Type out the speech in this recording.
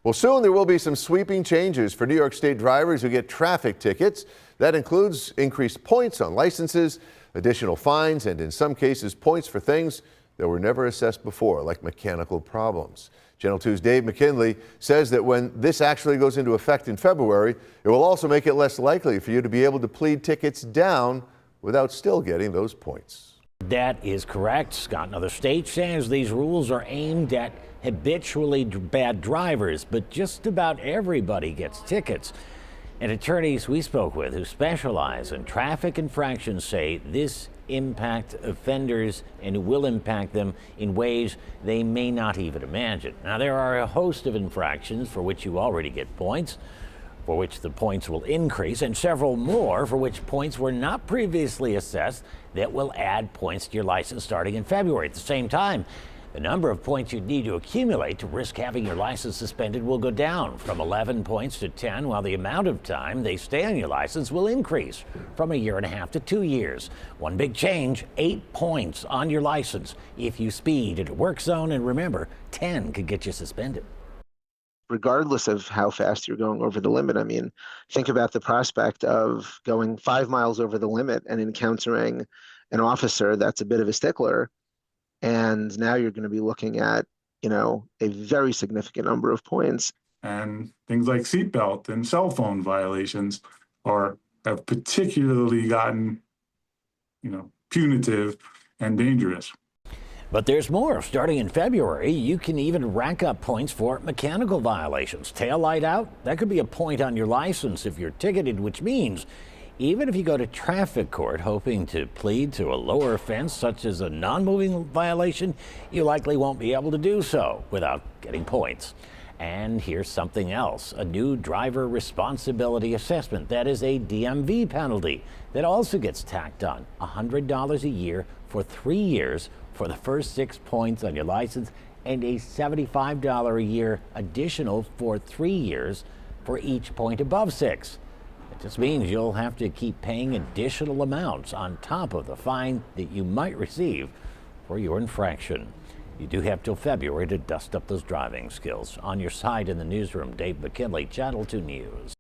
Well, soon there will be some sweeping changes for New York State drivers who get traffic tickets. That includes increased points on licenses, additional fines, and in some cases, points for things that were never assessed before, like mechanical problems. Channel 2's Dave McKinley says that when this actually goes into effect in February, it will also make it less likely for you to be able to plead tickets down without still getting those points. That is correct, Scott. Another state says these rules are aimed at habitually bad drivers, but just about everybody gets tickets. And attorneys we spoke with who specialize in traffic infractions say this impacts offenders and will impact them in ways they may not even imagine. Now, there are a host of infractions for which you already get points, for which the points will increase, and several more for which points were not previously assessed that will add points to your license starting in February. At the same time, the number of points you need to accumulate to risk having your license suspended will go down from 11 points to 10, while the amount of time they stay on your license will increase from 1.5 years to 2 years. One big change, 8 points on your license if you speed in a work zone, and remember, 10 could get you suspended. Regardless of how fast you're going over the limit, I mean, think about the prospect of going 5 miles over the limit and encountering an officer that's a bit of a stickler. And now you're going to be looking at, a very significant number of points. And things like seatbelt and cell phone violations have particularly gotten, punitive and dangerous. But there's more. Starting in February, you can even rack up points for mechanical violations. Tail light out, that could be a point on your license if you're ticketed, which means even if you go to traffic court hoping to plead to a lower offense, such as a non-moving violation, you likely won't be able to do so without getting points. And here's something else, a new driver responsibility assessment. That is a DMV penalty that also gets tacked on. $100 a year for 3 years for the first 6 points on your license, and a $75 a year additional for 3 years for each point above 6. It just means you'll have to keep paying additional amounts on top of the fine that you might receive for your infraction. You do have till February to dust up those driving skills. On your side in the newsroom, Dave McKinley, Channel 2 News.